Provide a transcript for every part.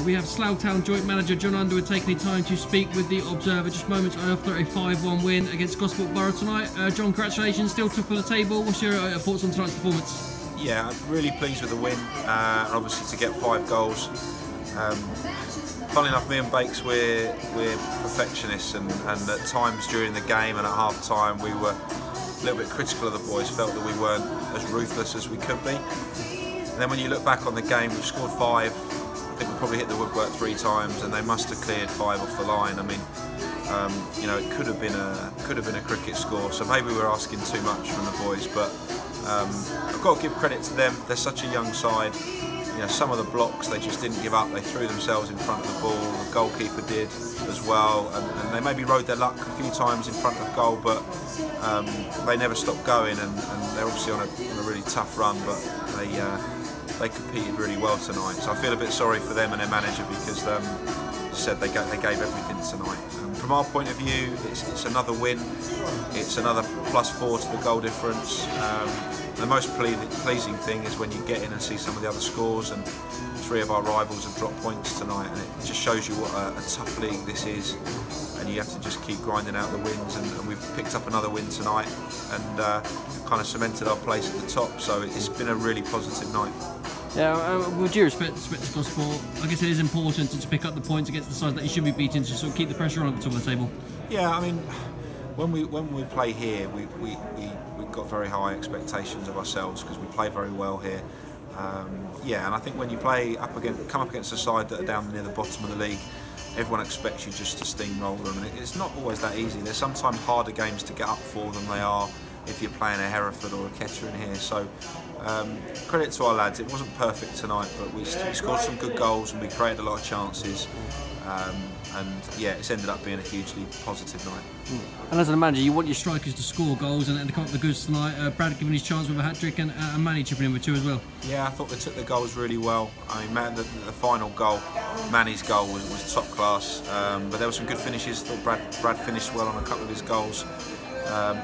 We have Slough Town joint manager John Underwood taking the time to speak with the Observer just moments after a 5-1 win against Gosport Borough tonight. John, congratulations, still top of the table. What's your thoughts on tonight's performance? Yeah, I'm really pleased with the win, and obviously to get 5 goals. Funnily enough, me and Bakes, we're perfectionists, and at times during the game and at half time we were a little bit critical of the boys, felt that we weren't as ruthless as we could be. And then when you look back on the game, we've scored 5. I think we probably hit the woodwork 3 times, and they must have cleared 5 off the line. I mean, you know, it could have been a cricket score, so maybe we're asking too much from the boys. But I've got to give credit to them. They're such a young side. You know, some of the blocks they just didn't give up. They threw themselves in front of the ball. The goalkeeper did as well, and they maybe rode their luck a few times in front of goal, but they never stopped going. And they're obviously on a really tough run, but they competed really well tonight. So I feel a bit sorry for them and their manager, because said they gave everything tonight. From our point of view, it's another win. It's another +4 to the goal difference. The most pleasing thing is when you get in and see some of the other scores, and 3 of our rivals have dropped points tonight, and it just shows you what a tough league this is, and you have to just keep grinding out the wins, and we've picked up another win tonight, and kind of cemented our place at the top, so it's been a really positive night. Yeah, with due respect to Gosport, I guess it is important to pick up the points against the sides that you should be beating to sort of keep the pressure on at the top of the table. Yeah, I mean, when we play here, we've got very high expectations of ourselves because we play very well here. Yeah, and I think when you come up against a side that are down near the bottom of the league, everyone expects you just to steamroll them, and it's not always that easy. There's sometimes harder games to get up for than they are if you're playing a Hereford or a Kettering here. So credit to our lads. It wasn't perfect tonight, but we scored some good goals and we created a lot of chances. And yeah, it's ended up being a hugely positive night. And as a manager, you want your strikers to score goals, and to come up with the goods tonight. Brad giving his chance with a hat-trick, and Manny chipping in with 2 as well. Yeah, I thought they took the goals really well. I mean, the final goal, Manny's goal was top class, but there were some good finishes. I thought Brad finished well on a couple of his goals.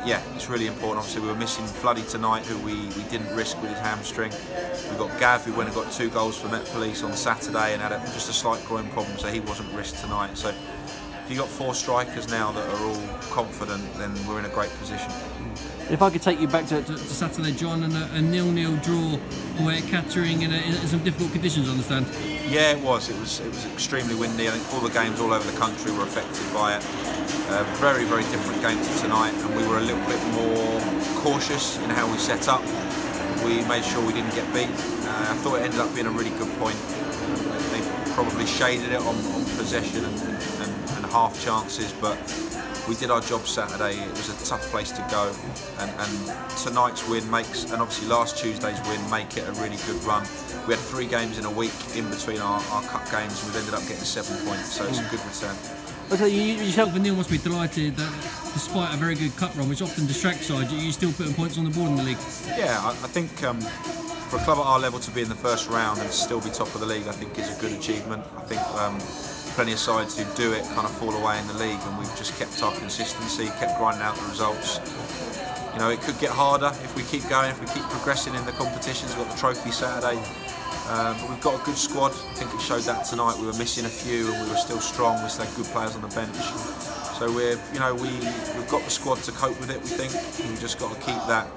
Yeah, it's really important. Obviously, we were missing Floody tonight, who we didn't risk with his hamstring. We got Gav, who went and got 2 goals for Met Police on Saturday and had just a slight groin problem, so he wasn't risked tonight. So if you've got 4 strikers now that are all confident, then we're in a great position. If I could take you back to Saturday, John, and a 0-0 draw away at Kettering in some difficult conditions, I understand. Yeah, it was. It was extremely windy. I think all the games all over the country were affected by it. Very, very different game to tonight, and we were a little bit more cautious in how we set up. We made sure we didn't get beat. I thought it ended up being a really good point. They probably shaded it on possession and half chances, but we did our job Saturday. It was a tough place to go, and tonight's win makes, and obviously last Tuesday's win, make it a really good run. We had 3 games in a week in between our cup games. We've ended up getting 7 points, so it's a good return. Okay, yourself and Neil must be delighted that despite a very good cup run, which often distracts sides, you're still putting points on the board in the league. Yeah, I think for a club at our level to be in the first round and still be top of the league, I think is a good achievement. I think plenty of sides who do it kind of fall away in the league, and we've just kept our consistency, kept grinding out the results. You know, it could get harder if we keep going, if we keep progressing in the competitions. We've got the trophy Saturday. But we've got a good squad. I think it showed that tonight. We were missing a few, and we were still strong. We still had good players on the bench. So we've got the squad to cope with it. We think we've just got to keep that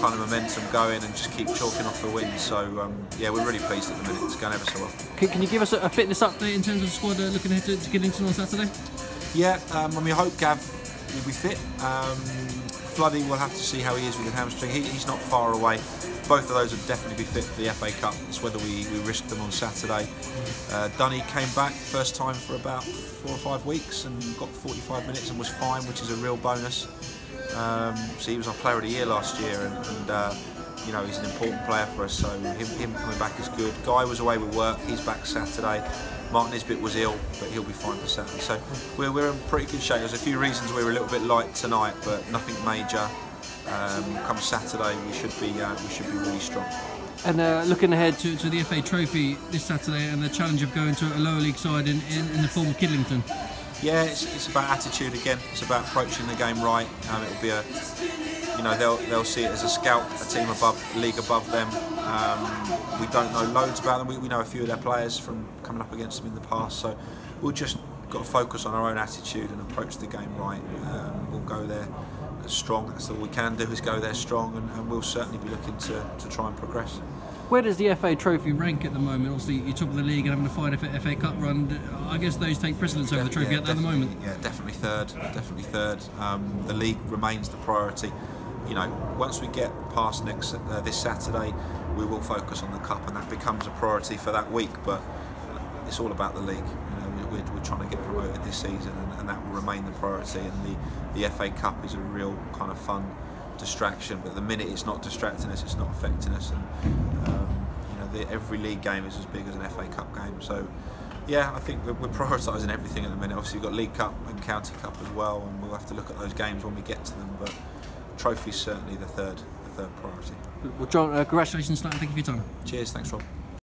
kind of momentum going and just keep chalking off the wins. So yeah, we're really pleased at the minute. It's going ever so well. Can you give us a fitness update in terms of the squad looking ahead to Kidlington on Saturday? Yeah, I mean, I hope Gav will be fit. Floody, we'll have to see how he is with the hamstring. He's not far away. Both of those would definitely be fit for the FA Cup. It's whether we risk them on Saturday. Dunny came back first time for about 4 or 5 weeks and got 45 minutes and was fine, which is a real bonus. So he was our Player of the Year last year, and you know, he's an important player for us. So him coming back is good. Guy was away with work. He's back Saturday. Martin Nisbet was ill, but he'll be fine for Saturday. So we're in pretty good shape. There's a few reasons we were a little bit light tonight, but nothing major. Come Saturday, we should be really strong. And looking ahead to the FA Trophy this Saturday and the challenge of going to a lower league side in the form of Kidlington. Yeah, it's about attitude again. It's about approaching the game right. It'll be a they'll see it as a scout, a team above, league above them. We don't know loads about them. We know a few of their players from coming up against them in the past, so we'll just got to focus on our own attitude and approach the game right. We'll go there strong. That's all we can do, is go there strong, and we'll certainly be looking to try and progress. Where does the FA Trophy rank at the moment? Obviously, you're top of the league and having a fine FA Cup run. I guess those take precedence over the trophy at the moment. Yeah, definitely third. Definitely third. The league remains the priority. Once we get past this Saturday, we will focus on the cup, and that becomes a priority for that week. But it's all about the league. We're trying to get promoted this season, and that will remain the priority. And the FA Cup is a real kind of fun distraction, but at the minute it's not distracting us, it's not affecting us, and every league game is as big as an FA Cup game. So yeah, I think we're prioritising everything at the minute. Obviously we've got League Cup and County Cup as well, and we'll have to look at those games when we get to them, but trophy's certainly the third priority. Well, John, congratulations tonight, and thank you for your time. Cheers, thanks Rob.